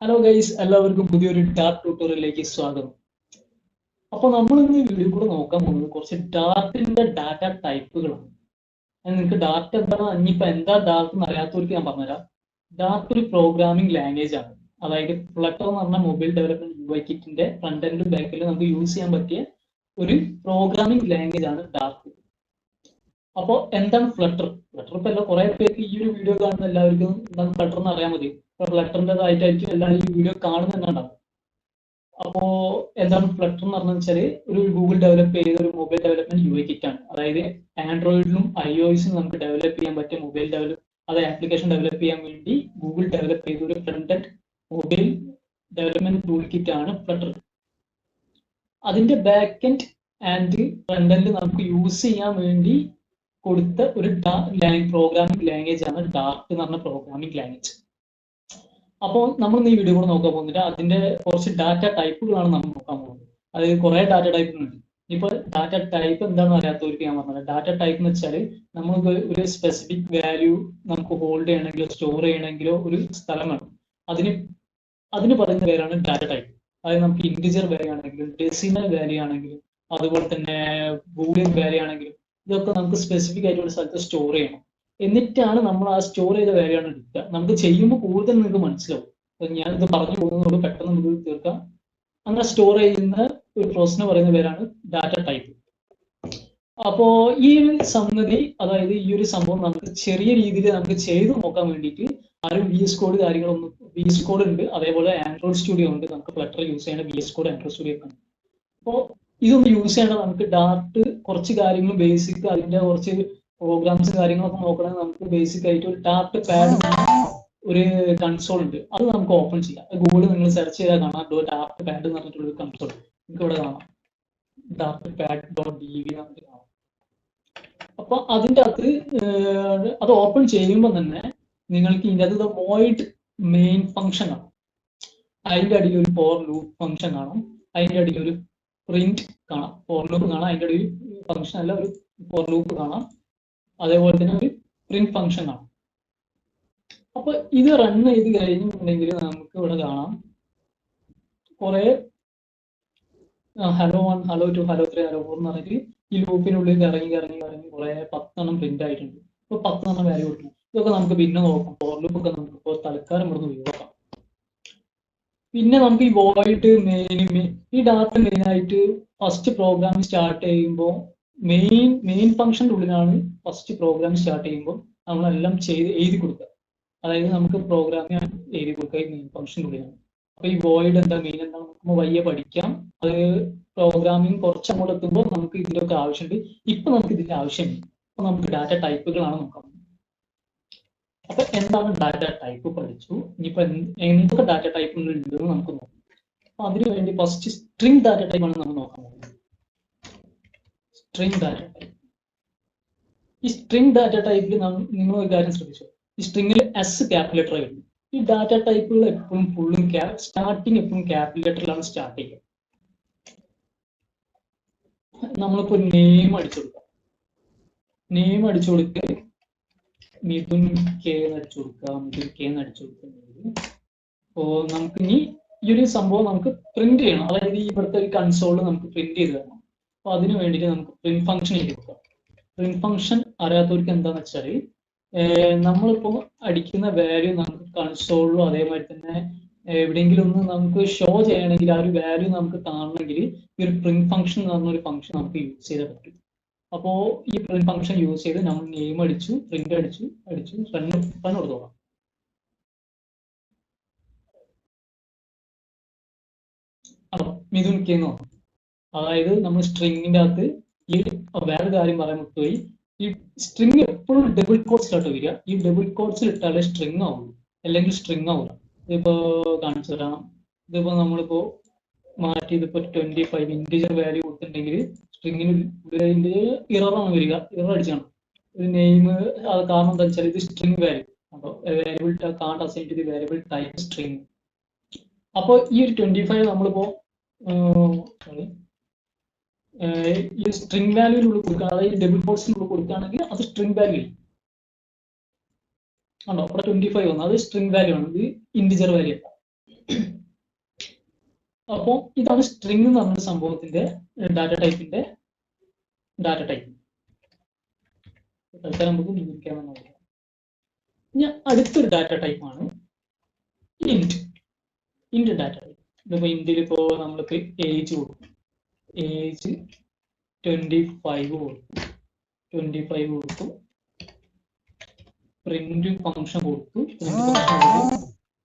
Hello guys, എല്ലാവർക്കും പുതിയൊരു Dart ട്യൂട്ടോറിയലിലേക്ക് സ്വാഗതം. അപ്പോൾ നമ്മൾ ഇന്ന് വീഡിയോ കൂടെ നോക്കാൻ പോകുന്നത് കുറച്ച് ഡാർട്ടിന്റെ ഡാറ്റ ടൈപ്പുകളാണ്. നിങ്ങൾക്ക് ഡാർട്ട് എന്താണ്, ഇനിയിപ്പോൾ എന്താ ഡാർട്ട് എന്ന് അറിയാത്തവർക്ക് ഞാൻ പറഞ്ഞുതരാം. ഡാർട്ട് ഒരു പ്രോഗ്രാമിംഗ് ലാംഗ്വേജ് ആണ്. അതായത് ഫ്ലട്ടർ എന്ന് പറഞ്ഞ മൊബൈൽ ഡെവലപ്മെന്റ് UI കിറ്റിന്റെ ഫ്രണ്ട് എൻഡും ബാക്കിലും നമുക്ക് യൂസ് ചെയ്യാൻ പറ്റിയ ഒരു പ്രോഗ്രാമിംഗ് ലാംഗ്വേജ് ആണ് ഡാർട്ട്. അപ്പോൾ എന്താണ് ഫ്ലട്ടർ? ഫ്ലട്ടർ ഇപ്പോൾ എല്ലാം കുറെ പേർക്ക് ഈ ഒരു വീഡിയോ കാണുന്ന എല്ലാവർക്കും എന്താണ് ഫ്ലട്ടർ എന്ന് അറിയാൻ മതി. ഇപ്പോൾ ഫ്ലട്ടറിൻ്റെതായിട്ടായിരിക്കും എല്ലാവരും ഈ വീഡിയോ കാണുന്നുണ്ടാവും. അപ്പോ എന്താണ് ഫ്ലട്ടർ എന്ന് പറഞ്ഞു വെച്ചാൽ ഒരു ഗൂഗിൾ ഡെവലപ്പ് ചെയ്ത ഒരു മൊബൈൽ ഡെവലപ്മെന്റ് UI കിറ്റ് ആണ്. അതായത് ആൻഡ്രോയിഡിലും iOSലും നമുക്ക് ഡെവലപ്പ് ചെയ്യാൻ പറ്റിയ മൊബൈൽ ആപ്ലിക്കേഷൻ ഡെവലപ്പ് ചെയ്യാൻ വേണ്ടി ഗൂഗിൾ ഡെവലപ്പ് ചെയ്ത ഒരു front end mobile development tool kit ആണ് ഫ്ലട്ടർ. അതിന്റെ back end and front end നമുക്ക് യൂസ് ചെയ്യാൻ വേണ്ടി കൊടുത്ത ഒരു പ്രോഗ്രാമിംഗ് ലാംഗ്വേജ് ആണ് ഡാർട്ട് എന്ന് പറഞ്ഞ പ്രോഗ്രാമിംഗ് ലാംഗ്വേജ്. അപ്പോൾ നമ്മൾ ഈ വീഡിയോ കൂടെ നോക്കാൻ പോകുന്നില്ല. അതിന്റെ കുറച്ച് ഡാറ്റ ടൈപ്പുകളാണ് നമ്മൾ നോക്കാൻ പോകുന്നത്. അതായത് കുറെ ഡാറ്റ ടൈപ്പുകളുണ്ട്. ഇപ്പോൾ ഡാറ്റ ടൈപ്പ് എന്താണെന്ന് അറിയാത്തവർക്ക് ഞാൻ പറഞ്ഞത്, ഡാറ്റ ടൈപ്പ് എന്ന് വെച്ചാൽ നമുക്ക് ഒരു സ്പെസിഫിക് വാല്യൂ നമുക്ക് ഹോൾഡ് ചെയ്യണമെങ്കിലോ സ്റ്റോർ ചെയ്യണമെങ്കിലോ ഒരു സ്ഥലം വേണം. അതിന് പറയുന്ന പേരാണ് ഡാറ്റ ടൈപ്പ്. അതായത് നമുക്ക് ഇൻറ്റിജർ വാല്യൂ ആണെങ്കിലും ഡെസിമൽ വാല്യൂ ആണെങ്കിലും അതുപോലെ തന്നെ ബൂളിയൻ വാല്യൂ ആണെങ്കിലും ഇതൊക്കെ നമുക്ക് സ്പെസിഫിക് ആയിട്ട് ഒരു സ്ഥലത്ത് സ്റ്റോർ ചെയ്യണം. എന്നിട്ടാണ് നമ്മൾ ആ സ്റ്റോർ ചെയ്ത വാല്യൂ ആണ് എടുക്കുക. നമുക്ക് ചെയ്യുമ്പോൾ കൂടുതൽ നിങ്ങൾക്ക് മനസ്സിലാവും. ഞാനിത് പറഞ്ഞു പോകുന്നതോട് പെട്ടെന്ന് നമുക്ക് തീർക്കാം. അങ്ങനെ സ്റ്റോർ ചെയ്യുന്ന ഒരു പ്രോസസ്സിനെ പറയുന്ന പേരാണ് ഡാറ്റ ടൈപ്പ്. അപ്പോ ഈ ഒരു സംഗതി, അതായത് ഈ ഒരു സംഭവം നമുക്ക് ചെറിയ രീതിയിൽ നമുക്ക് ചെയ്തു നോക്കാൻ വേണ്ടിയിട്ട് ആരും VS കോഡ് കാര്യങ്ങളൊന്നും, VS കോഡ് ഉണ്ട്, അതേപോലെ ആൻഡ്രോയിഡ് സ്റ്റുഡിയോ ഉണ്ട്. നമുക്ക് ഫ്ലട്ടർ യൂസ് ചെയ്യേണ്ട VS കോഡ് ആൻഡ്രോയിഡ് സ്റ്റുഡിയോ ഉണ്ട്. അപ്പോൾ ഇതൊന്ന് യൂസ് ചെയ്യേണ്ട നമുക്ക് ഡാർട്ട് കുറച്ച് കാര്യങ്ങൾ ബേസിക്, അതിന്റെ കുറച്ച് പ്രോഗ്രാംസ് കാര്യങ്ങളൊക്കെ നോക്കണമെങ്കിൽ നമുക്ക് ബേസിക് ആയിട്ട് ഒരു ഡാർട്ട് പാഡ് ഒരു കൺസോൾ ഉണ്ട്. അത് നമുക്ക് ഓപ്പൺ ചെയ്യാം. ഗൂഗിളിൽ നിങ്ങൾ സെർച്ച് ചെയ്താൽ കാണാം ഡാർട്ട് പാഡ് എന്ന് പറഞ്ഞിട്ടുള്ള ഒരു കൺസോൾ നിങ്ങൾക്ക് ഇവിടെ കാണാം. ഡാർട്ട് പാഡ് .dv നമുക്ക് കാണാം. അപ്പൊ അതിൻ്റെ അകത്ത് അത് ഓപ്പൺ ചെയ്യുമ്പോൾ തന്നെ നിങ്ങൾക്ക് ഇതിൻ്റെ അകത്ത് വോയിഡ് മെയിൻ ഫംഗ്ഷൻ കാണാം. അതിൻ്റെ അടിയിൽ ഒരു ഫോർ ലൂപ്പ് ഫംഗ്ഷൻ കാണാം. അതിൻ്റെ അടിയിൽ ഒരു പ്രിന്റ് കാണാം. ഫോർ ലൂപ്പ് കാണാം. അതിൻ്റെ അടിയിൽ ഫംഗ്ഷൻ അല്ല, ഒരു ഫോർ ലൂപ്പ് കാണാം. അതേപോലെ തന്നെ ഒരു പ്രിന്റ് ഫംഗ്ഷൻ കാണാം. അപ്പൊ ഇത് റൺ ചെയ്ത് കഴിഞ്ഞിട്ടുണ്ടെങ്കിൽ നമുക്ക് ഇവിടെ കാണാം കുറെ ഹലോ 1, ഹലോ 2, ഹലോ 3, ഹലോ 4 എന്ന് പറഞ്ഞിട്ട് ഈ ലൂപ്പിനുള്ളിൽ ഇറങ്ങി കുറെ 10 പ്രിന്റ് ആയിട്ടുണ്ട്. ഇപ്പൊ 10 വാല്യൂ കൊടുക്കും. ഇതൊക്കെ നമുക്ക് പിന്നെ നോക്കാം. ഫോർ ലൂപ്പ് ഒക്കെ നമുക്ക് ഇപ്പോൾ തൽക്കാലം ഇവിടുന്ന് ഒഴിവാക്കാം. പിന്നെ നമുക്ക് ഈ വോയിഡ് ഈ ഡാറ്റ മെയിൻ ആയിട്ട് ഫസ്റ്റ് പ്രോഗ്രാം സ്റ്റാർട്ട് ചെയ്യുമ്പോൾ മെയിൻ ഫംഗ്ഷൻ്റെ ഉള്ളിലാണ് ഫസ്റ്റ് പ്രോഗ്രാം സ്റ്റാർട്ട് ചെയ്യുമ്പോൾ നമ്മളെല്ലാം എഴുതി കൊടുക്കുക. അതായത് നമുക്ക് പ്രോഗ്രാമിന് എഴുതി കൊടുക്കുക ഈ മെയിൻ ഫംഗ്ഷൻ്റെ ഉള്ളിലാണ്. അപ്പൊ ഈ വോയിഡ് എന്താ, മെയിൻ എന്താ, നമുക്ക് വയ്യ പഠിക്കാം. അത് പ്രോഗ്രാമിംഗ് കുറച്ച് അങ്ങോട്ട് എത്തുമ്പോൾ നമുക്ക് ഇതിന്റെ ഒക്കെ ആവശ്യമുണ്ട്. ഇപ്പൊ നമുക്ക് ഇതിന്റെ ആവശ്യമില്ല. അപ്പൊ നമുക്ക് ഡാറ്റ ടൈപ്പുകളാണ് നോക്കാം. അപ്പൊ എന്താണ് ഡാറ്റ ടൈപ്പ് പഠിച്ചു. ഇനിയിപ്പോ എന്തൊക്കെ ഡാറ്റ ടൈപ്പുകൾ ഉണ്ടെന്ന് നമുക്ക് നോക്കാം. അപ്പൊ അതിനു വേണ്ടി ഫസ്റ്റ് സ്ട്രിംഗ് ഡാറ്റ ടൈപ്പ് ആണ് നമ്മൾ നോക്കാൻ പോകുന്നത്. String data type. ഈ സ്ട്രിംഗ് ഡാറ്റ ടൈപ്പിൽ നിങ്ങൾ ഒരു കാര്യം ശ്രദ്ധിച്ചു, ഈ സ്ട്രിംഗിൽ എസ് ക്യാപിറ്റൽ ലെറ്റർ വരുന്നു. ഈ ഡാറ്റ ടൈപ്പുകൾ എപ്പോഴും ഫുള്ളും സ്റ്റാർട്ടിങ് എപ്പോഴും ക്യാപിറ്റൽ ലെറ്ററിലാണ് സ്റ്റാർട്ട് ചെയ്യുക. നമ്മളിപ്പോ നെയിം അടിച്ചു കൊടുക്കാം. നെയിം അടിച്ചു കൊടുക്കുക, മിഥുൻ കെ എന്ന് അടിച്ചു കൊടുക്കുക. മിഥുൻ കെ എന്ന് അടിച്ചു കൊടുക്കുന്നുണ്ടെങ്കിൽ അപ്പോൾ നമുക്ക് ഇനി ഈ ഒരു സംഭവം നമുക്ക് പ്രിന്റ് ചെയ്യണം. അതായത് ഇവിടുത്തെ ഒരു കൺസോളിൽ നമുക്ക് പ്രിന്റ് ചെയ്ത് തരണം. അപ്പൊ അതിന് വേണ്ടിയിട്ട് നമുക്ക് പ്രിന്റ് ഫംഗ്ഷൻ എഴുതി കൊടുക്കാം. പ്രിന്റ് ഫംഗ്ഷൻ അറിയാത്തവർക്ക് എന്താണെന്ന് വെച്ചാൽ, നമ്മളിപ്പോൾ അടിക്കുന്ന വാല്യൂ നമുക്ക് കൺസോളിലോ അതേമാതിരി തന്നെ എവിടെയെങ്കിലും ഒന്ന് നമുക്ക് ഷോ ചെയ്യണമെങ്കിൽ ആ ഒരു വാല്യൂ നമുക്ക് കാണണമെങ്കിൽ ഈ ഒരു പ്രിന്റ് ഫംഗ്ഷൻ എന്ന് പറഞ്ഞ ഒരു ഫംഗ്ഷൻ നമുക്ക് യൂസ് ചെയ്താൽ പറ്റും. അപ്പോൾ ഈ പ്രിന്റ് ഫംഗ്ഷൻ യൂസ് ചെയ്ത് നമ്മൾ നെയിം അടിച്ചു, പ്രിന്റ് അടിച്ചു റൺ കൊടുത്തോളാം. അപ്പോൾ മിഥുൻ കെ എന്ന് പറഞ്ഞു. അതായത് നമ്മൾ സ്ട്രിങ്ങിന്റെ അകത്ത് ഈ വേറെ കാര്യം പറയാൻ വിട്ടുപോയി. ഈ സ്ട്രിങ് എപ്പോഴും ഡബിൾ കോട്ട്സിലോട്ട് വരിക. ഈ ഡബിൾ കോട്ട്സിൽ ഇട്ടാലേ സ്ട്രിങ് ആവുള്ളൂ, അല്ലെങ്കിൽ സ്ട്രിങ് ആവില്ല. ഇതിപ്പോ കാണിച്ചു തരാം. ഇതിപ്പോ നമ്മളിപ്പോ മാറ്റി ഇതിപ്പോ 25 ഇൻറ്റിജർ വാല്യൂ കൊടുത്തിട്ടുണ്ടെങ്കിൽ സ്ട്രിങ്ങിന് ഇററാണ് വരിക. ഇറർ അടിച്ചാണ് ഒരു നെയിം. അത് കാരണം എന്താ വെച്ചാൽ ഇത് സ്ട്രിങ് വാല്യൂ. അപ്പോൾ വേരിയബിൾ കാണ്ട് assign to the variable type string. അപ്പോൾ ഈ ഒരു 25 നമ്മളിപ്പോ ഈ സ്ട്രിംഗ് വാല്യൂവിനുള്ളിൽ കൊടുക്കുക, അതായത് ഡബിൾ കോട്ട്സിനുള്ളിൽ കൊടുക്കുകയാണെങ്കിൽ അത് സ്ട്രിംഗ് വാല്യൂ. ആണോ അവിടെ 25 വന്നു, അത് സ്ട്രിംഗ് വാല്യൂ ആണ്, ഇത് ഇന്റിജർ വാല്യൂ അല്ല. അപ്പോൾ ഇതാണ് സ്ട്രിംഗ് എന്ന് പറഞ്ഞ സംഭവത്തിന്റെ ഡാറ്റ ടൈപ്പിന്റെ ഡാറ്റ ടൈപ്പ്. തൽക്കാലം നമുക്ക് വിവരിക്കാമെന്ന് നോക്കാം. ഇനി അടുത്തൊരു ഡാറ്റ ടൈപ്പാണ് ഇൻറ്റ്. ഇൻറ്റ് ഡാറ്റ ടൈപ്പ്. ഇതിപ്പോ ഇന്റിൽ ഇപ്പോ നമ്മൾക്ക് ഏജ് കൊടുക്കും, ഏജ് 25 കൊടുക്കും, 25 കൊടുത്തു. പ്രിന്റ് ഫംഗ്ഷൻ കൊടുത്തു,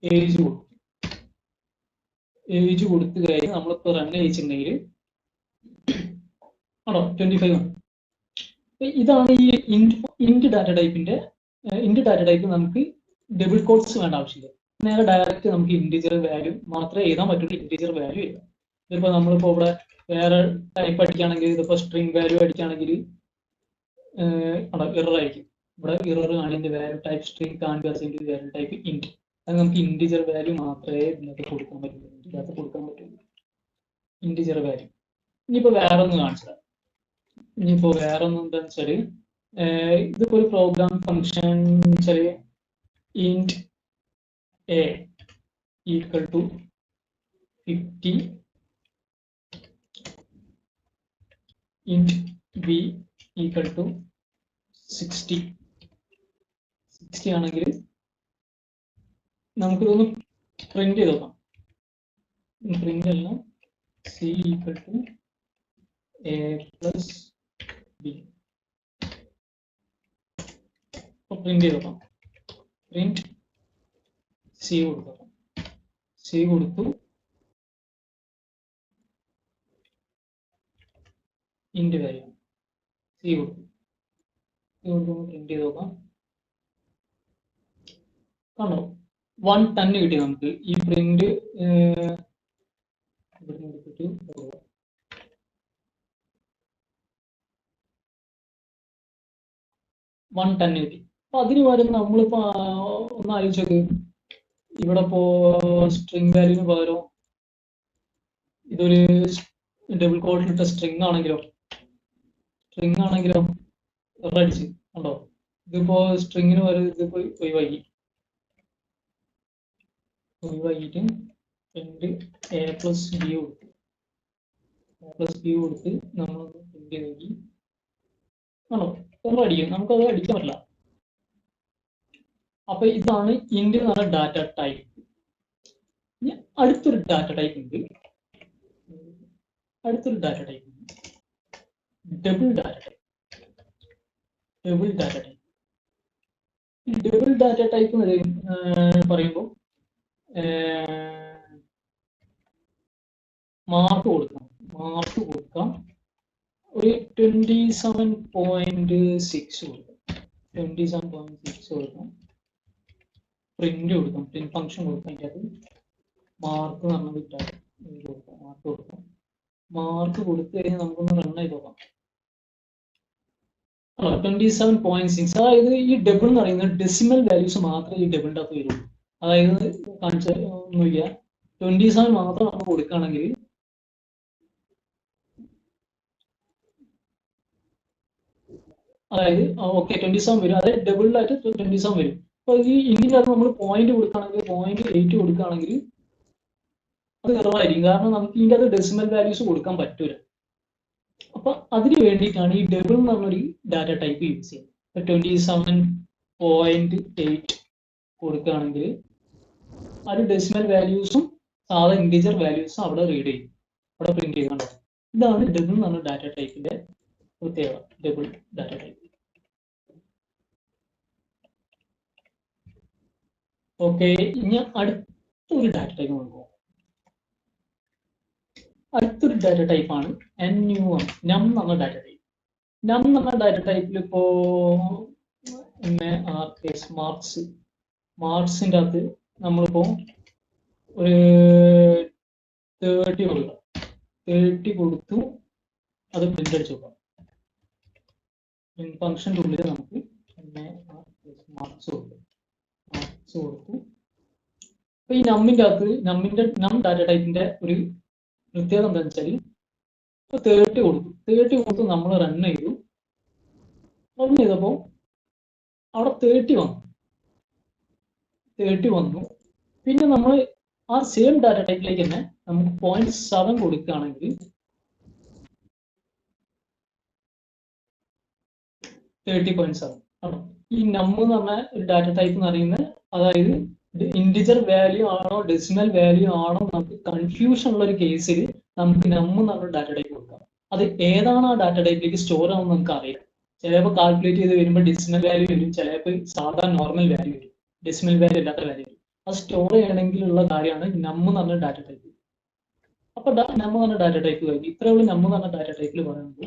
ഏജ് കൊടുത്തു. ഏജ് കൊടുത്തു കഴിഞ്ഞ് നമ്മളിപ്പോ റൺ ചെയ്തിട്ടുണ്ടെങ്കിൽ ആണോ 25 ആണ്. ഇതാണ് ഈ ഇൻറ്റ് ഡാറ്റ ടൈപ്പിന്റെ. ഇൻറ്റ് ഡാറ്റ ടൈപ്പ് നമുക്ക് ഡബിൾ കോട്ട്സ് വേണ്ട ആവശ്യമില്ല. നേരെ ഡയറക്റ്റ് നമുക്ക് ഇന്റിജർ വാല്യൂ മാത്രമേ എഴുതാൻ പറ്റുള്ളൂ, ഇന്റിജർ വാല്യൂ എഴുതാം. ഇതിപ്പോ നമ്മളിപ്പോ ഇവിടെ വേറെ ടൈപ്പ് അടിക്കുകയാണെങ്കിൽ, ഇതിപ്പോ സ്ട്രിംഗ് വാല്യൂ അടിക്കുകയാണെങ്കിൽ എറർ ആയിരിക്കും. ഇവിടെ എറർ കാണിന്റെ വാല്യൂ ടൈപ്പ് സ്ട്രിംഗ് കാണിക്കുക വാല്യൂ ടൈപ്പ് ഇൻറ്റ്. അത് നമുക്ക് ഇന്റിജർ വാല്യൂ മാത്രമേ ഇതിനകത്ത് കൊടുക്കാൻ പറ്റുള്ളൂ, ഇതിനകത്ത് കൊടുക്കാൻ പറ്റുള്ളൂ ഇന്റിജർ വാല്യൂ. ഇനിയിപ്പോ വേറെ ഒന്ന് കാണിച്ചത്, ഇനിയിപ്പോ വേറെ ഒന്നും എന്താ വെച്ചാല് ഇതിപ്പോ ഒരു പ്രോഗ്രാം ഫംഗ്ഷൻ വെച്ചാല് int a equal to 50, int b equal to 60 ആണെങ്കിൽ നമുക്കിതൊന്ന് പ്രിന്റ് ചെയ്ത് നോക്കാം. പ്രിന്റ് അല്ല, c equal to a plus b. Print ചെയ്ത് നോക്കാം. പ്രിന്റ് സി കൊടുക്കാം, സി കൊടുത്തു, ഇൻറ്റ് വാല്യൂ സി കൊടുത്തു, പ്രിന്റ് ചെയ്ത് നോക്കാം. കണ്ടോ 110 കിട്ടി നമുക്ക്. ഈ പ്രിന്റ് 110 കിട്ടി. അപ്പൊ അതിന് പകരം നമ്മളിപ്പോ ഒന്ന് ആലോചിച്ചത്, ഇവിടെ ഇപ്പോ സ്ട്രിംഗ് വാല്യൂന് പകരം ഇതൊരു ഡബിൾ കോട്ടിലിട്ട സ്ട്രിംഗ് ആണെങ്കിലോ അടിച്ച് കണ്ടോ, ഇതിപ്പോ സ്ട്രിങ്ങിന് പകരം ഇതിപ്പോ ഒഴിവാക്കിയിട്ട് പ്രിന്റ് എ പ്ലസ് ബി കൊടുത്തു, നമ്മൾ പ്രിന്റ് നോക്കി ആണോ നമ്മൾ അടിക്കും, നമുക്കത് അടിക്കാൻ പറ്റില്ല. അപ്പൊ ഇതാണ് ഇൻറ്റ് എന്ന് പറഞ്ഞ ഡാറ്റ ടൈപ്പ്. അടുത്തൊരു ഡാറ്റ ടൈപ്പ് ഉണ്ട്, double data type. Double data type പറയുമ്പോൾ മാർക്ക് കൊടുക്കാം, ഒരു 27.6 കൊടുക്കാം, 27.6 കൊടുക്കാം. പ്രിന്റ് കൊടുക്കാം, പ്രിന്റ് ഫംഗ്ഷൻ കൊടുക്കാം, അതിൻ്റെ അത് മാർക്ക് എന്ന് പറഞ്ഞ മാർക്ക് കൊടുത്തു കഴിഞ്ഞാൽ നമുക്കൊന്ന് റൺ ചെയ്ത് നോക്കാം. 27.6. അതായത് ഈ ഡബിൾ എന്ന് പറയുന്നത് ഡെസിമൽ വാല്യൂസ് മാത്രമേ ഈ ഡബിളിൻ്റെ അകത്ത് വരുള്ളൂ. അതായത് കാണിച്ച ഒന്നുമില്ല, 27 മാത്രം നമ്മൾ കൊടുക്കുകയാണെങ്കിൽ അതായത് ഓക്കെ 27 വരും, അതായത് ഡബിളിലായിട്ട് 27 വരും. അപ്പൊ ഈ ഇന്ത്യയിൽ അത് നമ്മൾ പോയിന്റ് കൊടുക്കുകയാണെങ്കിൽ 0.8 കൊടുക്കുകയാണെങ്കിൽ അത് കുറവായിരിക്കും, കാരണം നമുക്ക് ഇതിൻ്റെ അത് ഡെസിമൽ വാല്യൂസ് കൊടുക്കാൻ പറ്റൂല. അപ്പൊ അതിന് വേണ്ടിയിട്ടാണ് ഈ ഡബിൾ എന്ന് പറഞ്ഞൊരു ഡാറ്റ ടൈപ്പ് യൂസ് ചെയ്യുന്നത്. 27.8 കൊടുക്കുകയാണെങ്കിൽ അത് ഡെസിമൽ വാല്യൂസും സാധാ ഇന്റിജർ വാല്യൂസും അവിടെ റീഡ് ചെയ്യും, അവിടെ പ്രിന്റ് ചെയ്യുന്നുണ്ട്. ഇതാണ് ഡബിൾ എന്ന് പറഞ്ഞ ഡാറ്റ ടൈപ്പിന്റെ പ്രത്യേകത, ഡബിൾ ഡാറ്റ ടൈപ്പ്. ഓക്കെ, ഇനി അടുത്തൊരു ഡാറ്റ ടൈപ്പ് നോക്കാം. അടുത്തൊരു ഡാറ്റ ടൈപ്പാണ് NUM, നം എന്ന ഡാറ്റ ടൈപ്പ്. നം എന്ന ഡാറ്റ ടൈപ്പിൽ ഇപ്പോ മാർക്സിന്റെ അകത്ത് നമ്മളിപ്പോ ഒരു 30 കൊടുക്കാം, 30 കൊടുത്തു, അത് പ്രിന്റ് അടിച്ചു നോക്കാം. ഫംഗ്ഷൻ്റെ ഉള്ളിൽ നമുക്ക് മാർക്സ് കൊടുത്തു. അപ്പൊ ഈ നമ്മിന്റെ അകത്ത് നം ഡാറ്റ ടൈപ്പിന്റെ ഒരു പ്രത്യേകത എന്താണെന്ന് വെച്ചാൽ 30 കൊടുത്തു, നമ്മൾ റൺ ചെയ്തപ്പോൾ അവിടെ 30 വന്നു. 30 വന്നു. പിന്നെ നമ്മൾ ആ സെയിം ഡാറ്റ ടൈപ്പിലേക്ക് തന്നെ നമുക്ക് 0.7 കൊടുക്കുകയാണെങ്കിൽ 30.7 ആണോ. ഈ നം എന്ന് പറഞ്ഞ ഒരു ഡാറ്റ ടൈപ്പ് എന്ന് പറയുന്നത്, അതായത് ഇന്റിജർ വാല്യൂ ആണോ ഡെസിമൽ വാല്യൂ ആണോ നമുക്ക് കൺഫ്യൂഷൻ ഉള്ള ഒരു കേസിൽ നമുക്ക് നം എന്ന് പറഞ്ഞ ഡാറ്റ ടൈപ്പ് കൊടുക്കാം. അത് ഏതാണ് ആ ഡാറ്റ ടൈപ്പിലേക്ക് സ്റ്റോർ ആവുമെന്ന് നമുക്ക് അറിയാം. ചിലപ്പോൾ കാൽക്കുലേറ്റ് ചെയ്ത് വരുമ്പോൾ ഡെസിമൽ വാല്യൂ വരും, ചിലപ്പോൾ സാധാരണ നോർമൽ വാല്യൂ വരും, ഡെസിമൽ വാല്യൂ അല്ലാത്ത വാല്യൂ വരും. അത് സ്റ്റോർ ചെയ്യണമെങ്കിലുള്ള കാര്യമാണ് നം എന്ന് പറഞ്ഞ ഡാറ്റ ടൈപ്പ്. അപ്പൊ നം എന്ന് പറഞ്ഞ ഡാറ്റ ടൈപ്പ് കഴിഞ്ഞു. ഇത്രയേ ഉള്ളൂ നം എന്ന് പറഞ്ഞ ഡാറ്റ ടൈപ്പിൽ പറയുന്നത്.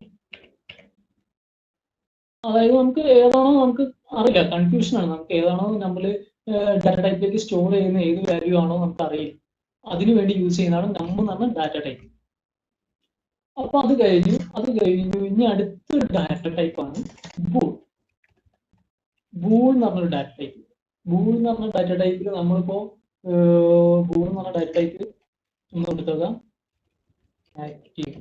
അതായത് നമുക്ക് ഏതാണോ നമുക്ക് അറിയില്ല, കൺഫ്യൂഷൻ ആണ്. നമുക്ക് ഏതാണോ നമ്മൾ ഡാറ്റ ടൈപ്പിലേക്ക് സ്റ്റോർ ചെയ്യുന്ന ഏത് വാല്യൂ ആണോ നമുക്ക് അറിയില്ല, അതിനു വേണ്ടി യൂസ് ചെയ്യുന്നതാണ് നം എന്ന് പറഞ്ഞ ഡാറ്റ ടൈപ്പ്. അപ്പൊ അത് കഴിഞ്ഞു ഇനി അടുത്തൊരു ഡാറ്റ ടൈപ്പാണ് ബൂൾ. ബൂൾ എന്ന് പറഞ്ഞൊരു ഡാറ്റ ടൈപ്പ്. ബൂൾ എന്ന് പറഞ്ഞ ഡാറ്റ ടൈപ്പിൽ നമ്മളിപ്പോ ബൂൾ എന്ന് പറഞ്ഞ ഡാറ്റ ടൈപ്പ് ഒന്ന് കൊടുക്കുക ആക്റ്റീവ്.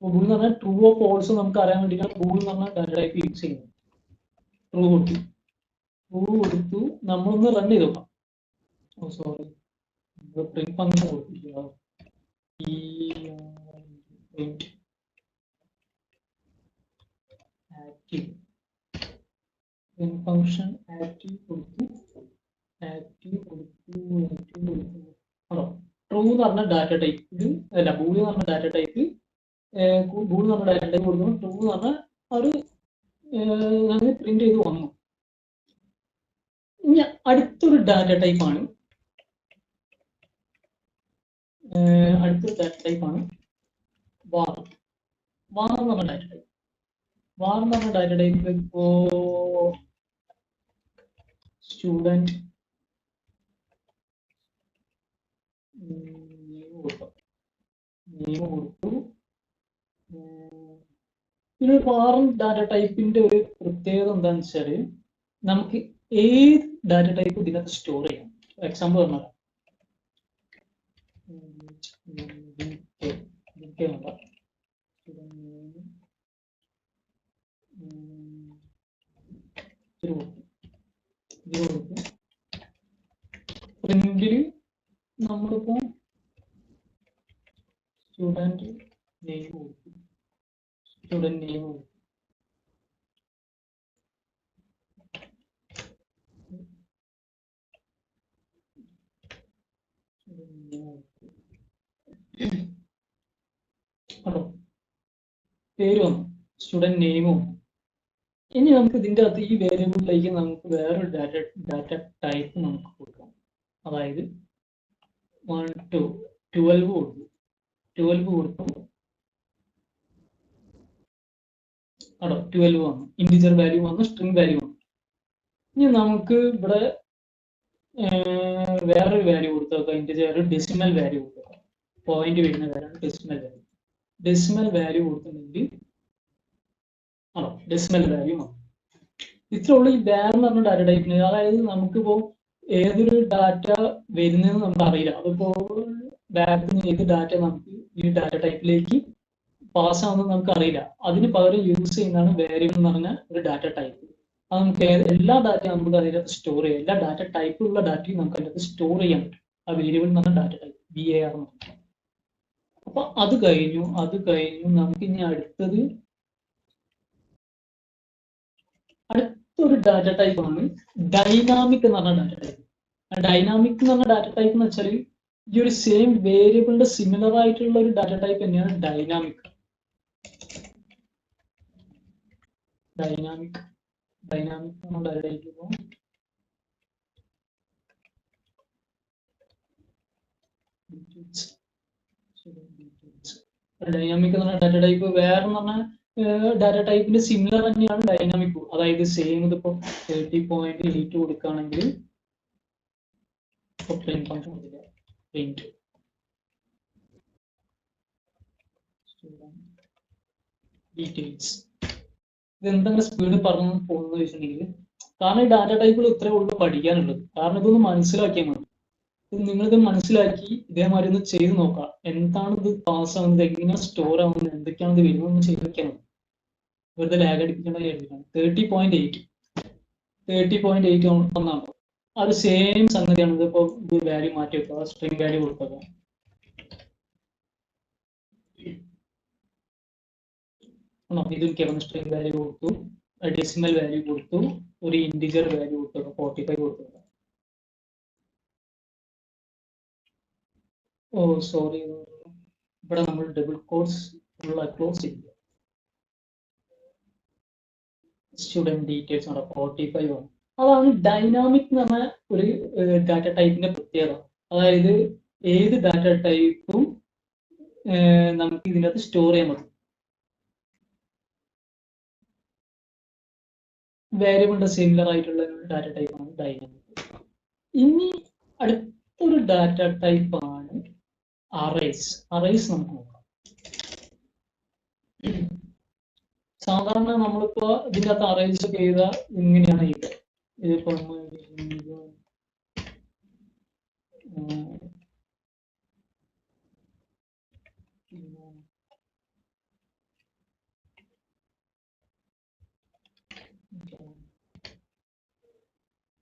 ബൂൾ എന്ന് പറഞ്ഞാൽ ട്രൂ ഓഫ് ഫോൾസ് നമുക്ക് അറിയാൻ വേണ്ടിയിട്ടാണ് ബൂൾ എന്ന് പറഞ്ഞ ഡാറ്റ ടൈപ്പ് യൂസ് ചെയ്യുന്നത്. ട്രൂ കൊടുത്തു നമ്മളൊന്ന് റൺ ചെയ്ത് നോക്കാം. ഓ സോറി, പ്രിന്റ് ഫംഗ്ഷൻ കൊടുത്തിരിക്കുക. ഈ ആക്റ്റീവ് പ്രിന്റ് ഫംഗ്ഷൻ ആക്റ്റീവ് കൊടുത്തു. ആണോ. ട്രൂ എന്ന് പറഞ്ഞ ഡാറ്റ ടൈപ്പ് അല്ല, ബൂൾ എന്ന് പറഞ്ഞ ഡാറ്റ ടൈപ്പ്, ബൂൾ എന്ന് പറഞ്ഞ ഡാറ്റ ടൈപ്പ് കൊടുക്കുന്നു. ട്രൂ എന്ന് പറഞ്ഞ ഒരു പ്രിന്റ് ചെയ്ത് വന്നു. ഇനി അടുത്തൊരു ഡാറ്റ ടൈപ്പാണ് വാർ. വാർ എന്ന് പറഞ്ഞ ഡാറ്റ ടൈപ്പ്. വാർ എന്ന് പറഞ്ഞ ഡാറ്റ ടൈപ്പ് ഇപ്പോ സ്റ്റുഡന്റ് നെയിം കൊടുത്തു. പിന്നെ വാർ ഡാറ്റ ടൈപ്പിന്റെ ഒരു പ്രത്യേകത എന്താണെന്ന് വെച്ചാൽ നമുക്ക് ഏത് ഡാറ്റ ടൈപ്പ് ഇതിനകത്ത് സ്റ്റോർ ചെയ്യാം. എക്സാമ്പിൾ പറഞ്ഞാൽ പ്രിന്റില് നമ്മളിപ്പോ സ്റ്റുഡന്റ് നെയിം കൊടുക്കും. കേട്ടോ, പേര് വന്നു, സ്റ്റുഡന്റ് നെയിമും. ഇനി നമുക്ക് ഇതിൻ്റെ അകത്ത് ഈ വേരിയബിളിലേക്ക് നമുക്ക് വേറൊരു ഡാറ്റ ടൈപ്പ് നമുക്ക് കൊടുക്കാം. അതായത് 12 കൊടുത്തു. 12 കൊടുത്തു. കേട്ടോ, 12 വന്നു. ഇന്റിജർ വാല്യൂ വന്നു, സ്ട്രിംഗ് വാല്യൂ വന്നു. ഇനി നമുക്ക് ഇവിടെ വേറൊരു വാല്യൂ കൊടുത്തു നോക്കാം. ഇന്റിജർ ഡെസിമൽ വാല്യൂ കൊടുത്തു നോക്കാം. പോയിന്റ് വരുന്ന value decimal value. Decimal value കൊടുത്തിട്ടുണ്ടെങ്കിൽ ആണോ, ഡെസിമൽ വാല്യൂ വന്നു. ഇത്ര ഉള്ളൂ ഈ വാർ എന്ന് പറഞ്ഞ ഡാറ്റ ടൈപ്പിന്. അതായത് നമുക്കിപ്പോ ഏതൊരു ഡാറ്റ വരുന്നതെന്ന് നമുക്ക് അറിയില്ല. അതിപ്പോ ബാക്കിൽ നിന്ന് ഏത് ഡാറ്റ നമുക്ക് ഈ ഡാറ്റ ടൈപ്പിലേക്ക് പാസ് ആവുന്നത് നമുക്ക് അറിയില്ല. അതിന് പകരം യൂസ് ചെയ്യുന്നതാണ് വേരിയബിൾ എന്ന് പറഞ്ഞ ഒരു ഡാറ്റ ടൈപ്പ്. അത് നമുക്ക് എല്ലാ ഡാറ്റയും നമുക്ക് അതിനകത്ത് സ്റ്റോർ ചെയ്യാം. എല്ലാ ഡാറ്റ ടൈപ്പിലുള്ള ഡാറ്റയും നമുക്ക് അതിനകത്ത് സ്റ്റോർ ചെയ്യാൻ പറ്റും. ആ വേരിയബിൾ എന്ന് പറഞ്ഞ ഡാറ്റ ടൈപ്പ് VAR എന്ന് പറയും. അപ്പൊ അത് കഴിഞ്ഞു നമുക്ക് ഇനി അടുത്തൊരു ഡാറ്റ ടൈപ്പ് ആണ് ഡൈനാമിക് എന്ന് പറഞ്ഞ ഡാറ്റ ടൈപ്പ്. ഡൈനാമിക് എന്ന് പറഞ്ഞ ഡാറ്റ ടൈപ്പ് എന്ന് വെച്ചാൽ ഈ ഒരു സെയിം വേരിയബിളിന്റെ സിമിലർ ആയിട്ടുള്ള ഒരു ഡാറ്റ ടൈപ്പ് തന്നെയാണ് ഡൈനാമിക്. എന്ന ഡാറ്റ ടൈപ്പ് ഡൈനാമിക് എന്ന് പറഞ്ഞ ഡാറ്റ ടൈപ്പ് വേറെ എന്ന് പറഞ്ഞാൽ ഡാറ്റ ടൈപ്പിന്റെ സിമിലർ തന്നെയാണ് ഡൈനാമിക്. അതായത് സെയിം ഇതിപ്പോ 30.8 കൊടുക്കുകയാണെങ്കിൽ പ്രിന്റ് ഡീറ്റെയിൽസ്. ഇതെന്തെങ്കിലും സ്പീഡ് പറഞ്ഞു പോകുന്നത് വെച്ചിട്ടുണ്ടെങ്കിൽ, കാരണം ഈ ഡാറ്റ ടൈപ്പുകൾ ഇത്രയേ ഉള്ളൂ പഠിക്കാനുള്ളത്. കാരണം ഇതൊന്ന് മനസ്സിലാക്കിയാൽ മതി. നിങ്ങളിത് മനസ്സിലാക്കി ഇതേമാതിരി ഒന്ന് ചെയ്ത് നോക്കാം. എന്താണ് ഇത് പാസ് ആവുന്നത്, എങ്ങനെയാണ് സ്റ്റോർ ആവുന്നത്, എന്തൊക്കെയാണ് ഇത് വരുന്നത് ചെയ്ത് നോക്കിയാൽ മതി. വെറുതെ ലാഗ് അടിപ്പിക്കേണ്ട കാര്യമാണ്. 30.8 ഒന്നാണ്. അത് സെയിം സംഗതിയാണ്. ഇതിപ്പോ ഇത് വാല്യൂ മാറ്റി വെക്കുക, സ്ട്രിംഗ് വാല്യൂ കൊടുക്കുക. ഇതിൽ സ്ട്രിംഗ് വാല്യൂ കൊടുത്തു, ഡെസിമൽ വാല്യൂ കൊടുത്തു, ഒരു ഇന്റിജർ വാല്യൂ കൊടുത്തു, 45 കൊടുത്തു. ഓ സോറി, ഇവിടെ നമ്മൾ ഡബിൾ കോട്സ് ഉള്ള ക്ലോസ് ചെയ്യില്ല. സ്റ്റുഡന്റ് ഡീറ്റെയിൽസ് 45 ആണ്. അതാണ് ഡൈനാമിക് എന്ന് പറഞ്ഞ ഒരു ഡാറ്റ ടൈപ്പിന്റെ പ്രത്യേകത. അതായത് ഏത് ഡാറ്റ ടൈപ്പും നമുക്ക് ഇതിനകത്ത് സ്റ്റോർ ചെയ്യാൻ പറ്റും. വേരിയബിളിന്റെ സിമിലർ ആയിട്ടുള്ള ഡാറ്റ ടൈപ്പാണ് ഡൈനാമിക്. ഇനി അടുത്തൊരു ഡാറ്റ ടൈപ്പാണ് അറേസ്. അറേസ് നമുക്ക് നോക്കാം. സാധാരണ നമ്മളിപ്പോ ഇതിൻ്റെ അകത്ത് അറേസ് ഒക്കെ ചെയ്ത ഇങ്ങനെയാണ് ഇത്. ഇതിപ്പോ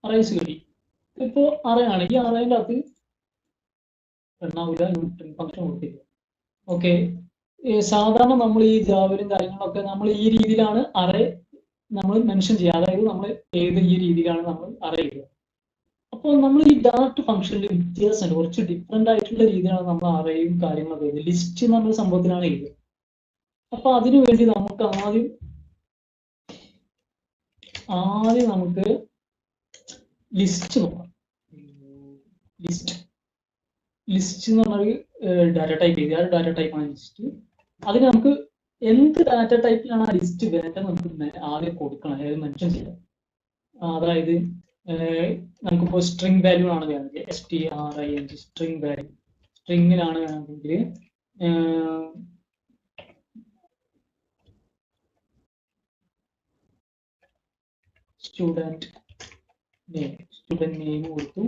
അറേസ് കിട്ടി. ഇപ്പോ അറയാണ്. ഈ അറേൻ്റെ അകത്ത് എണ്ണാവില്ല, ഫംഗ്ഷൻ കൊടുത്തില്ല. ഓക്കെ, സാധാരണ നമ്മൾ ഈ ജാവലും കാര്യങ്ങളൊക്കെ നമ്മൾ ഈ രീതിയിലാണ് അറേ നമ്മൾ മെൻഷൻ ചെയ്യുക. അതായത് നമ്മൾ ഏത് ഈ രീതിയിലാണ് നമ്മൾ അറേ ചെയ്യുക. അപ്പോൾ നമ്മൾ ഈ ഡാറ്റ് ഫംഗ്ഷനിൽ വ്യത്യാസമുണ്ട്, കുറച്ച് ഡിഫറെന്റ് ആയിട്ടുള്ള രീതിയിലാണ് നമ്മൾ അറേയും കാര്യങ്ങളൊക്കെ എഴുതുക. ലിസ്റ്റ് എന്നുള്ള സംഭവത്തിലാണ് എഴുതുക. അപ്പൊ അതിനു വേണ്ടി നമുക്ക് ആദ്യം നമുക്ക് ലിസ്റ്റ് നോക്കാം. ലിസ്റ്റ് എന്ന് പറഞ്ഞൊരു ഡാറ്റ ടൈപ്പ് ചെയ്ത ഡാറ്റ ടൈപ്പാണ് ലിസ്റ്റ്. അതിന് നമുക്ക് എന്ത് ഡാറ്റ ടൈപ്പിലാണ് ആ ലിസ്റ്റ് വേണ്ടത് നമുക്ക് ആദ്യം കൊടുക്കണം, അതായത് മെൻഷൻ ചെയ്യാം. അതായത് നമുക്കിപ്പോൾ സ്ട്രിംഗ് വാല്യൂ ആണ് വേണമെങ്കിൽ STRING സ്ട്രിംഗ് വാല്യൂ, സ്ട്രിങ്ങിലാണ് വേണമെങ്കിൽ സ്റ്റുഡന്റ് നെയിം കൊടുത്തു.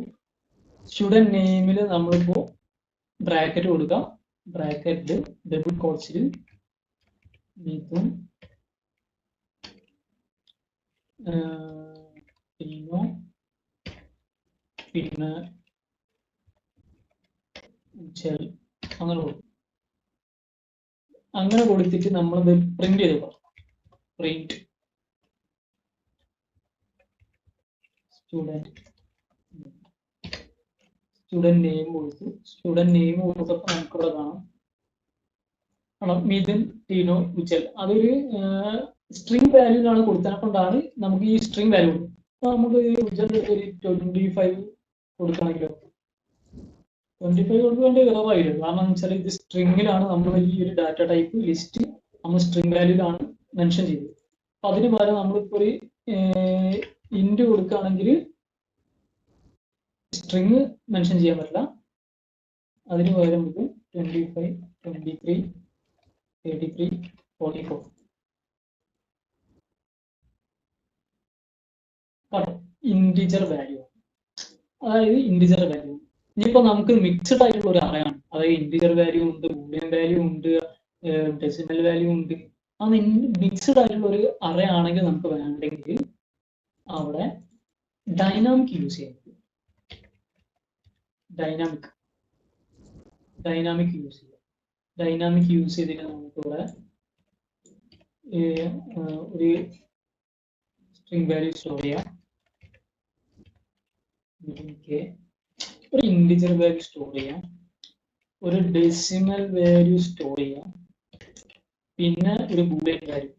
സ്റ്റുഡന്റ് നെയിമിൽ നമ്മളിപ്പോ ബ്രാക്കറ്റ് കൊടുക്കാം. ബ്രാക്കറ്റിൽ ഡബിൾ കോട്ട്സിൽ ഇതും പിന്നെ അങ്ങനെ കൊടുത്തിട്ട് നമ്മളത് പ്രിന്റ് ചെയ്ത് പ്രിന്റ് സ്റ്റുഡന്റ് നെയിം കൊടുത്തു. സ്റ്റുഡന്റ് നെയിം കൊടുത്തപ്പോൾ നമുക്കിവിടെ കാണാം മിഥുൻ ടീനോ ഉച്ചൽ. അതൊരു സ്ട്രിംഗ് വാല്യൂലാണ് കൊടുത്തത് കൊണ്ടാണ് നമുക്ക് ഈ സ്ട്രിംഗ് വാല്യൂ കൊടുക്കുന്നത്. അപ്പൊ നമുക്ക് ഉച്ചൽ ഒരു 25 കൊടുക്കണമെങ്കിലോ 25 കൊടുക്കേണ്ട കുറവായില്ല. കാരണം എന്ന് വെച്ചാൽ ഇത് സ്ട്രിങ്ങിലാണ് നമ്മൾ ഈ ഒരു ഡാറ്റ ടൈപ്പ് ലിസ്റ്റ് നമ്മൾ സ്ട്രിംഗ് വാല്യൂലാണ് മെൻഷൻ ചെയ്തത്. അപ്പൊ അതിന് പകരം നമ്മളിപ്പോ ഒരു ഇൻറ്റ് കൊടുക്കുകയാണെങ്കിൽ സ്ട്രിങ് മെൻഷൻ ചെയ്യാൻ പറ്റില്ല. അതിന് പകരം നമുക്ക് 25, 23, 33, 44 ഇന്റിജർ വാല്യൂ. അതായത് ഇന്റിജർ വാല്യൂ ഇനിയിപ്പോ നമുക്ക് മിക്സഡ് ആയിട്ടുള്ള ഒരു അറയാണ്. അതായത് ഇന്റിജർ വാല്യൂ ഉണ്ട്, ബൂളിയൻ വാല്യൂ ഉണ്ട്, ഡെസിമൽ വാല്യൂ ഉണ്ട്. അത് മിക്സഡ് ആയിട്ടുള്ള ഒരു അറ ആണെങ്കിൽ നമുക്ക് വേണ്ടെങ്കിൽ അവിടെ ഡൈനാമിക് യൂസ് ചെയ്യാം. ഡൈനാമിക് യൂസ് ചെയ്യാം. ഡൈനാമിക് യൂസ് ചെയ്തിട്ട് നമുക്കിവിടെ ഒരു സ്ട്രിംഗ് വാല്യൂ സ്റ്റോർ ചെയ്യാം, ഒരു ഇന്റിജർ വാല്യൂ സ്റ്റോർ ചെയ്യാം, ഒരു ഡെസിമൽ വാല്യൂ സ്റ്റോർ ചെയ്യാം, പിന്നെ ഒരു ബൂളിയൻ വാല്യൂ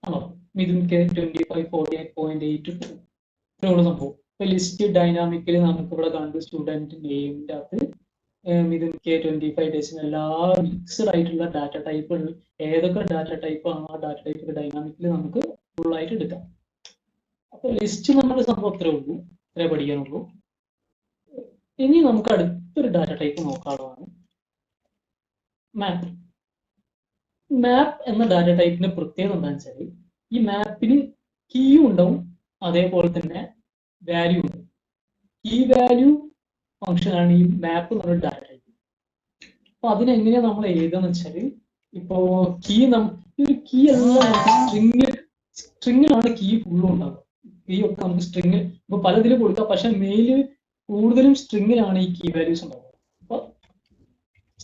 ആണോ മിഥുൻ കെ 25, 48.8 ഇത്രയുള്ള സംഭവം. ഇപ്പൊ ലിസ്റ്റ് ഡൈനാമിക്കലി നമുക്ക് ഇവിടെ കണ്ടു സ്റ്റുഡന്റ് നെയിമിന്റെ അകത്ത് മിഥുൻ കെ 25 ഡെസിമൽ എല്ലാ മിക്സഡ് ആയിട്ടുള്ള ഡാറ്റ ടൈപ്പ് ഏതൊക്കെ ഡാറ്റ ടൈപ്പ് ആണ് ആ ഡാറ്റ ടൈപ്പ് ഡൈനാമിക്കലി നമുക്ക് ഫുൾ ആയിട്ട് എടുക്കാം. അപ്പൊ ലിസ്റ്റ് നമ്മുടെ സംഭവം അത്രേ ഉള്ളൂ, ഇത്രേ പഠിക്കാനുള്ളൂ. ഇനി നമുക്ക് അടുത്തൊരു ഡാറ്റ ടൈപ്പ് നോക്കാനുള്ളതാണ് മാപ്പ്. മാപ്പ് എന്ന ഡാറ്റ ടൈപ്പിന്റെ പ്രത്യേകത എന്താണെന്ന് വെച്ചാൽ ഈ മാപ്പിന് കീയും ഉണ്ടാവും, അതേപോലെ തന്നെ വാല്യൂ ഉണ്ട്. കീ വാല്യൂ ഫംഗ്ഷൻ ആണ് ഈ മാപ്പ് എന്നുള്ള ഡാറ്റ ടൈപ്പ്. അപ്പൊ അതിനെങ്ങനെയാ നമ്മൾ എഴുതുകയെന്ന് വെച്ചാൽ ഇപ്പോ കീ ഒരു കീ എല്ലാം നമുക്ക് സ്ട്രിങ്ങിലാണ് കീ ഫുള്ളും ഉണ്ടാകുക. കീ ഒക്കെ നമുക്ക് സ്ട്രിങ് ഇപ്പൊ പലതിലും കൊടുക്കാം, പക്ഷെ മെയില് കൂടുതലും സ്ട്രിങ്ങിലാണ് ഈ കീ വാല്യൂസ് ഉണ്ടാവുക. അപ്പൊ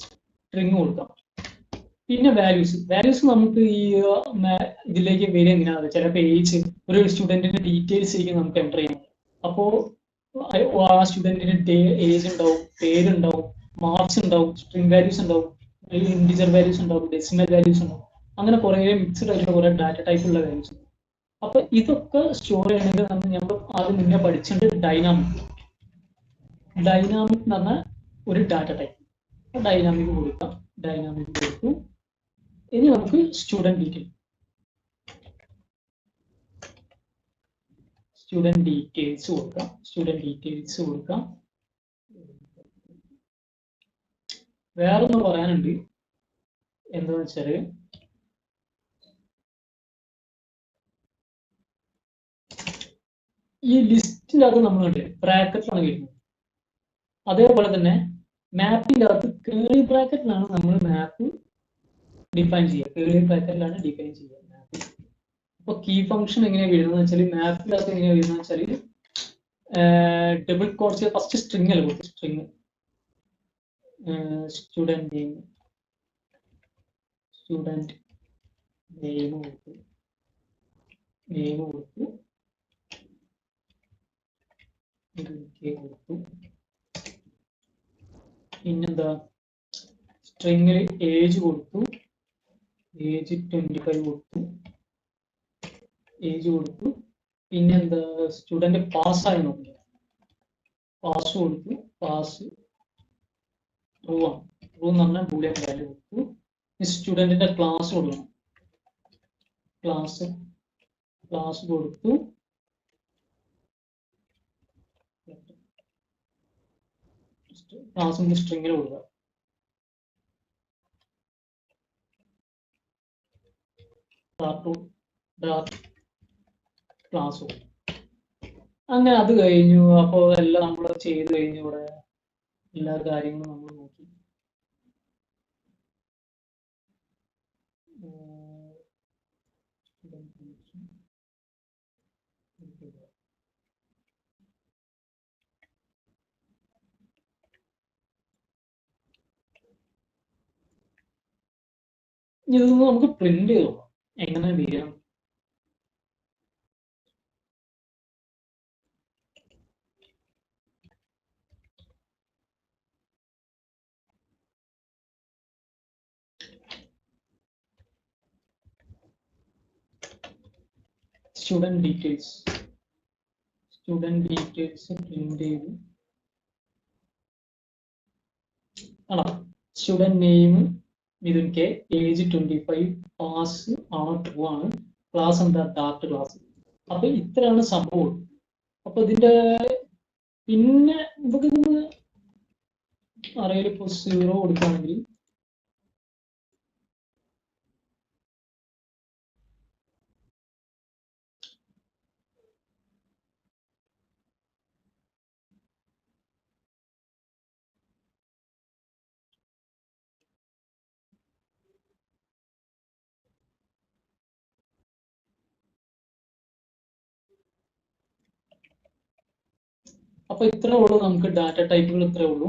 സ്ട്രിങ് കൊടുക്കാം. പിന്നെ വാല്യൂസ് നമുക്ക് ഈ ഇതിലേക്ക് വരിക എങ്ങനെയാണ്, ചിലപ്പോൾ ഏജ്, ഒരു സ്റ്റുഡന്റിന്റെ ഡീറ്റെയിൽസ് ആയിരിക്കും നമുക്ക് എൻ്റർ ചെയ്യാം. അപ്പോ ആ സ്റ്റുഡന്റിന്റെ ഏജ് ഉണ്ടാവും, പേരുണ്ടാവും, മാർക്സ് ഉണ്ടാവും, സ്ട്രിംഗ് വാല്യൂസ് ഉണ്ടാവും, ഇൻഡിജർ വാല്യൂസ് ഉണ്ടാവും, ഡെസിമൽ വാല്യൂസ് ഉണ്ടാവും. അങ്ങനെ കുറെ മിക്സ്ഡ് ആയിട്ടുള്ള കുറെ ഡാറ്റ ടൈപ്പ് ഉള്ള വാല്യൂസ് ഉണ്ട്. അപ്പൊ ഇതൊക്കെ സ്റ്റോർ ചെയ്യണമെങ്കിൽ നമ്മൾ ആദ്യം മുന്നേ പഠിച്ചിട്ട് ഡൈനാമിക് എന്ന് പറഞ്ഞാൽ ഒരു ഡാറ്റ ടൈപ്പ്. ഡൈനാമിക് കൊടുക്കാം. ഡൈനാമിക് കൊടുത്തു. ഇനി നമുക്ക് സ്റ്റുഡന്റ് ഡീറ്റെയിൽസ് കൊടുക്കാം. വേറൊന്ന് പറയാനുണ്ട്. എന്താന്ന് വെച്ചാല് ഈ ലിസ്റ്റിന്റെ അകത്ത് നമ്മൾ കണ്ടില്ലേ ബ്രാക്കറ്റിലാണ് വരുന്നത്. അതേപോലെ തന്നെ മാപ്പിന്റെ അകത്ത് കേളി ബ്രാക്കറ്റിലാണ് നമ്മൾ മാപ്പ് ഡിഫൈൻ ചെയ്യുക. കേളി ബ്രാക്കറ്റിലാണ് ഡിഫൈൻ ചെയ്യുക മാപ്പ്. അപ്പൊ കീ ഫംഗ്ഷൻ എങ്ങനെയാണ് വരുന്നത് വെച്ചാൽ, മാപ്പിന്റെ അകത്ത് എങ്ങനെയാണ് വരുന്നത് വെച്ചാൽ, ഡബിൾ കോട്ട്സ് ഫസ്റ്റ് സ്ട്രിങ് അല്ല കൊടുത്തു. സ്ട്രിങ് സ്റ്റുഡന്റ് നെയിം കൊടുത്തു. പിന്നെന്താ, സ്ട്രിങ്ങിൽ ഏജ് കൊടുത്തു. ഏജ് 25 കൊടുത്തു. പിന്നെന്താ, സ്റ്റുഡന്റ് പാസ്സായി നോക്കുക. പാസ് കൊടുത്തു. പാസ് ട്രൂ ആണ്. ട്രൂ എന്ന് പറഞ്ഞാൽ ബൂളിയൻ വാല്യൂ കൊടുത്തു. സ്റ്റുഡന്റിന്റെ ക്ലാസ് കൊടുക്കണം. ക്ലാസ് കൊടുത്തു. ക്ലാസ് സ്ട്രിങ്ങിൽ കൊടുക്കുക. ക്ലാസ്. അങ്ങനെ അത് കഴിഞ്ഞു. അപ്പോൾ എല്ലാം നമ്മൾ ചെയ്ത് കഴിഞ്ഞു. ഇവിടെ എല്ലാ കാര്യങ്ങളും നമ്മൾ നോക്കി. ഇതൊന്ന് നമുക്ക് പ്രിന്റ് ചെയ്ത് നോക്കാം എങ്ങനെ വരിക. സ്റ്റുഡന്റ് ഡീറ്റെയിൽസ് പ്രിന്റ് ചെയ്ത് ആണോ. Student name Mithun K, age 25, pass ആണ്, ട്രൂ ആണ്, ക്ലാസ് എന്താ ഡാർട്ട് ക്ലാസ്. അപ്പൊ ഇത്രയാണ് സംഭവം. അപ്പൊ ഇതിന്റെ പിന്നെ ഇതൊക്കെ നമ്മൾ അറിയാൻ ഇപ്പൊ 0 കൊടുക്കുകയാണെങ്കിൽ അപ്പൊ ഇത്രേ ഉള്ളൂ നമുക്ക് ഡാറ്റ ടൈപ്പുകൾ. ഇത്രേ ഉള്ളൂ.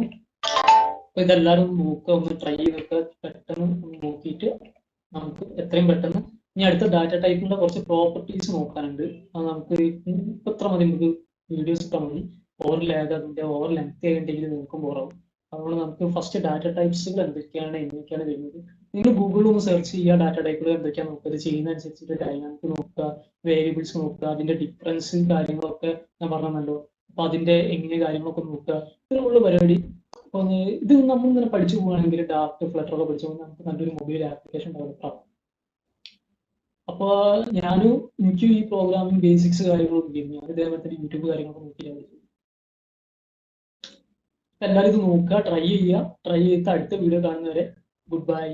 അപ്പൊ ഇതെല്ലാവരും നോക്കുക, ഒന്ന് ട്രൈ ചെയ്തൊക്കെ പെട്ടെന്ന് നോക്കിയിട്ട് നമുക്ക് എത്രയും പെട്ടെന്ന് ഇനി അടുത്ത ഡാറ്റ ടൈപ്പിന്റെ കുറച്ച് പ്രോപ്പർട്ടീസ് നോക്കാനുണ്ട്. അത് നമുക്ക് ഇത്ര മതി. നമുക്ക് വീഡിയോസ് ഇട്ടാൽ മതി. ഓവർ ലാഗ്, അതിന്റെ ഓവർ ലെങ്ത് ആയിട്ടുണ്ടെങ്കിൽ നിങ്ങൾക്കും ബോറാവും. അതുകൊണ്ട് നമുക്ക് ഫസ്റ്റ് ഡാറ്റ ടൈപ്സുകൾ എന്തൊക്കെയാണ് വരുന്നത്. നിങ്ങൾ ഗൂഗിളിൽ ഒന്ന് സെർച്ച് ചെയ്യുക, ഡാറ്റ ടൈപ്പുകൾ എന്തൊക്കെയാണ് നോക്കുക. ഇത് ചെയ്യുന്ന അനുസരിച്ചിട്ട് ഡൈനാമിക് നോക്കുക, വേരിയബിൾസ് നോക്കുക, അതിന്റെ ഡിഫറൻസ് കാര്യങ്ങളൊക്കെ ഞാൻ പറഞ്ഞല്ലോ. അപ്പൊ അതിന്റെ എങ്ങനെ കാര്യങ്ങളൊക്കെ നോക്കുക. ഇത്രയുള്ള പരിപാടി. അപ്പൊ ഇത് നമ്മൾ ഇങ്ങനെ പഠിച്ചു പോവുകയാണെങ്കിൽ ഡാർട്ട് ഫ്ലട്ടർ ഒക്കെ പഠിച്ചു പോകുമ്പോൾ നമുക്ക് നല്ലൊരു മൊബൈൽ ആപ്ലിക്കേഷൻ ഡെവലപ്പ് ആവും. അപ്പൊ എനിക്ക് ഈ പ്രോഗ്രാമിംഗ് ബേസിക്സ് കാര്യങ്ങളൊക്കെ ചെയ്യുന്നു. ഞാൻ ഇതേപോലെ യൂട്യൂബ് കാര്യങ്ങളൊക്കെ നോക്കിയാണ്. എല്ലാവരും ഇത് നോക്കുക, ട്രൈ ചെയ്യുക. ട്രൈ ചെയ്ത് അടുത്ത വീഡിയോ കാണുന്നവരെ ഗുഡ് ബൈ.